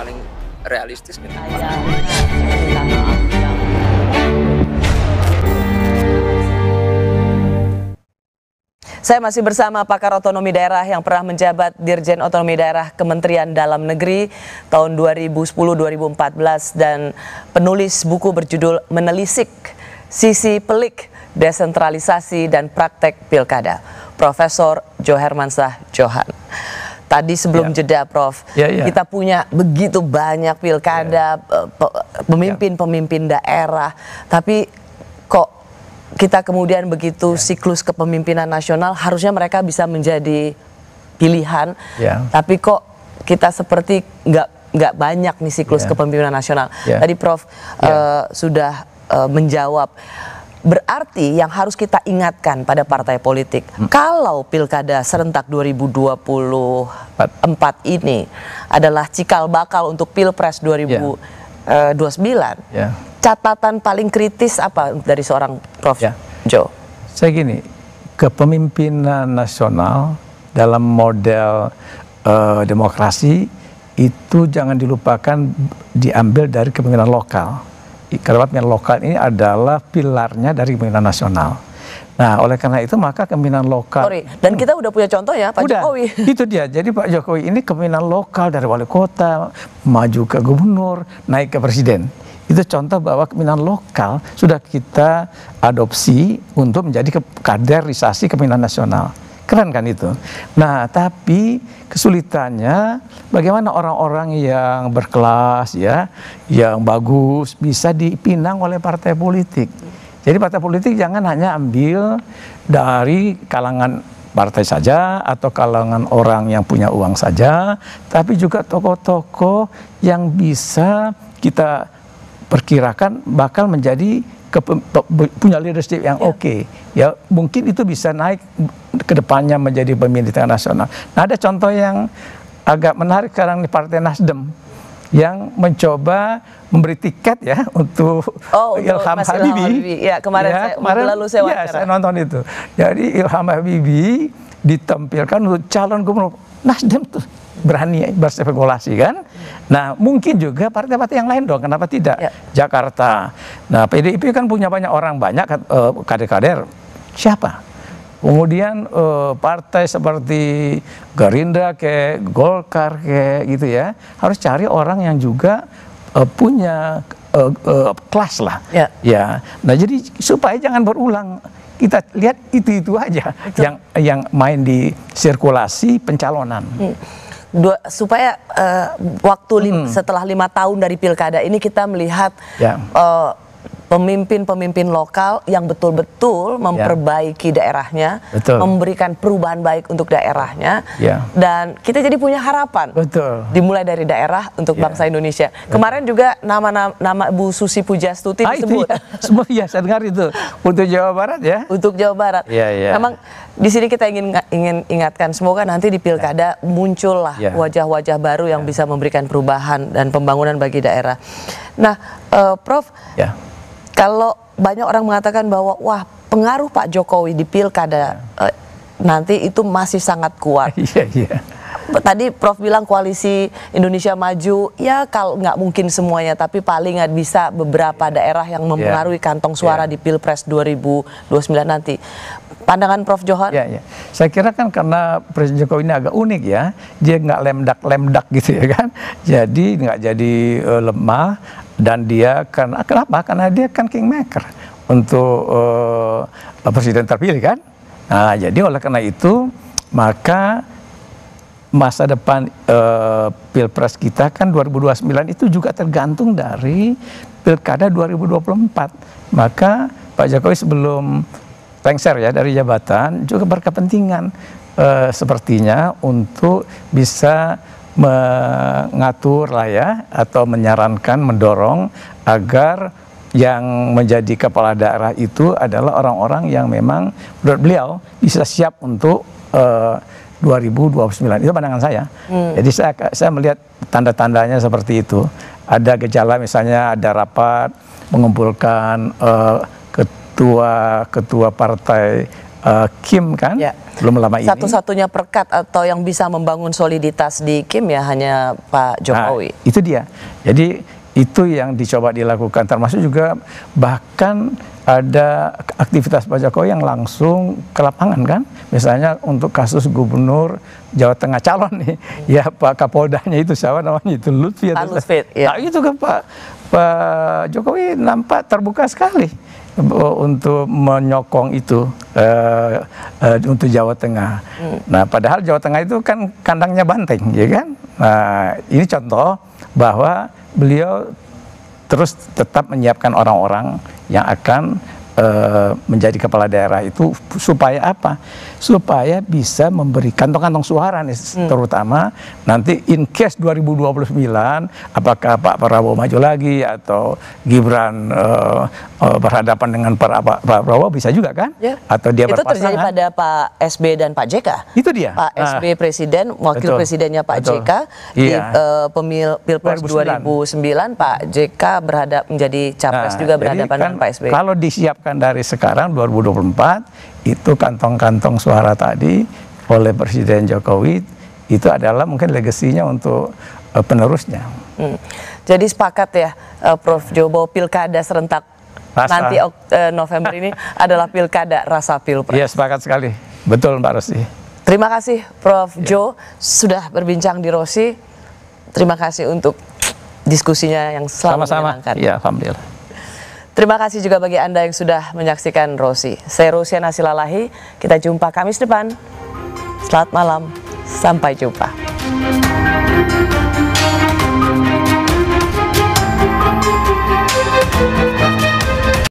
paling realistis gitu. Saya masih bersama pakar otonomi daerah yang pernah menjabat Dirjen Otonomi Daerah Kementerian Dalam Negeri tahun 2010-2014 dan penulis buku berjudul Menelisik Sisi Pelik Desentralisasi dan Praktek Pilkada, Profesor Johermansyah Johan. Tadi sebelum jeda, Prof, kita punya begitu banyak pilkada, pemimpin-pemimpin daerah, tapi kok kita kemudian begitu siklus kepemimpinan nasional harusnya mereka bisa menjadi pilihan, tapi kok kita seperti nggak banyak nih siklus kepemimpinan nasional. Tadi Prof sudah menjawab. Berarti yang harus kita ingatkan pada partai politik, kalau pilkada serentak 2024 ini adalah cikal bakal untuk pilpres 2029, catatan paling kritis apa dari seorang Prof. Jo? Saya gini, kepemimpinan nasional dalam model demokrasi itu jangan dilupakan diambil dari kepemimpinan lokal. Karena kepemimpinan lokal ini adalah pilarnya dari kepemimpinan nasional. Nah, oleh karena itu maka kepemimpinan lokal. Dan kita udah punya contoh ya, Pak Jokowi. Itu dia. Jadi Pak Jokowi ini kepemimpinan lokal dari wali kota, maju ke gubernur, naik ke presiden. Itu contoh bahwa kepemimpinan lokal sudah kita adopsi untuk menjadi kaderisasi kepemimpinan nasional. Keren kan itu? Nah, tapi kesulitannya bagaimana orang-orang yang berkelas ya, yang bagus bisa dipinang oleh partai politik. Jadi partai politik jangan hanya ambil dari kalangan partai saja atau kalangan orang yang punya uang saja, tapi juga tokoh-tokoh yang bisa kita perkirakan bakal menjadi punya leadership yang oke. Ya, mungkin itu bisa naik ke depannya menjadi pemimpin di tengah nasional. Nah, ada contoh yang agak menarik sekarang di Partai Nasdem yang mencoba memberi tiket ya untuk Ilham Habibie. Ya, kemarin saya saya nonton itu. Jadi Ilham Habibie ditampilkan untuk calon gubernur. Nasdem tuh berani berspekulasi kan. Nah, mungkin juga partai-partai yang lain dong, kenapa tidak? Jakarta. Nah, PDIP kan punya banyak orang, banyak kader-kader. Siapa? Kemudian partai seperti Gerindra kayak Golkar kayak gitu ya, harus cari orang yang juga punya kelas lah. Ya. Nah, jadi supaya jangan berulang. Kita lihat itu aja yang main di sirkulasi pencalonan. Supaya setelah 5 tahun dari pilkada ini kita melihat pemimpin-pemimpin lokal yang betul-betul memperbaiki daerahnya, memberikan perubahan baik untuk daerahnya, dan kita jadi punya harapan. Dimulai dari daerah untuk bangsa Indonesia. Kemarin juga nama Bu Susi Pujastuti disebut. Semua saya dengar itu untuk Jawa Barat ya. Untuk Jawa Barat. Memang di sini kita ingin ingatkan, semoga nanti di pilkada muncullah wajah-wajah baru yang bisa memberikan perubahan dan pembangunan bagi daerah. Nah, Prof. Kalau banyak orang mengatakan bahwa wah, pengaruh Pak Jokowi di pilkada nanti itu masih sangat kuat. Tadi Prof bilang koalisi Indonesia Maju, ya kalau nggak mungkin semuanya, tapi paling nggak bisa beberapa daerah yang mempengaruhi kantong suara di Pilpres 2029 nanti. Pandangan Prof Johan? Saya kira kan karena Presiden Jokowi ini agak unik ya, dia nggak lemdak gitu ya kan, jadi nggak jadi lemah. Dan dia kenapa? Karena dia kan kingmaker untuk presiden terpilih kan. Nah, jadi oleh karena itu maka masa depan pilpres kita kan 2029 itu juga tergantung dari pilkada 2024. Maka Pak Jokowi sebelum lengser ya dari jabatan juga berkepentingan sepertinya untuk bisa mengatur lah ya, atau menyarankan, mendorong agar yang menjadi kepala daerah itu adalah orang-orang yang memang menurut beliau bisa siap untuk 2029. Itu pandangan saya. Jadi saya melihat tanda-tandanya seperti itu. Ada gejala misalnya ada rapat mengumpulkan ketua partai Kim kan, Ya. belum lama ini. Satu-satunya perkat atau yang bisa membangun soliditas di Kim ya hanya Pak Jokowi. Nah, itu dia. Jadi itu yang dicoba dilakukan, termasuk juga bahkan ada aktivitas Pak Jokowi yang langsung ke lapangan kan, misalnya untuk kasus Gubernur Jawa Tengah calon nih, ya Pak Kapoldanya itu siapa namanya itu Lutfi. Lutfi, ya. Nah, itu kan Pak Jokowi nampak terbuka sekali untuk menyokong itu untuk Jawa Tengah. Nah, padahal Jawa Tengah itu kan kandangnya banteng, ya kan? Nah, ini contoh bahwa beliau terus tetap menyiapkan orang-orang yang akan menjadi kepala daerah itu supaya apa? Supaya bisa memberi kantong-kantong suara nih, terutama nanti in case 2029 apakah Pak Prabowo maju lagi atau Gibran berhadapan dengan Pak Prabowo bisa juga kan? Ya. Atau dia itu berpasangan. terjadi pada Pak SB dan Pak JK. Itu dia. Pak SB presiden, wakil betul, presidennya Pak betul. JK di Iya. Pilpres 2009 Pak JK berhadap menjadi capres juga berhadapan dengan Pak SB. Kalau disiapkan dari sekarang 2024 itu kantong-kantong suara tadi oleh Presiden Jokowi itu adalah mungkin legasinya untuk penerusnya. Jadi sepakat ya Prof Jo bahwa pilkada serentak nanti November ini adalah pilkada rasa pilpres. Iya, sepakat sekali. Betul Mbak Rosi. Terima kasih Prof Jo sudah berbincang di Rosi. Terima kasih untuk diskusinya yang selalu menyenangkan. Iya, alhamdulillah. Terima kasih juga bagi Anda yang sudah menyaksikan Rosi. Saya Rosiana Silalahi, kita jumpa Kamis depan. Selamat malam, sampai jumpa.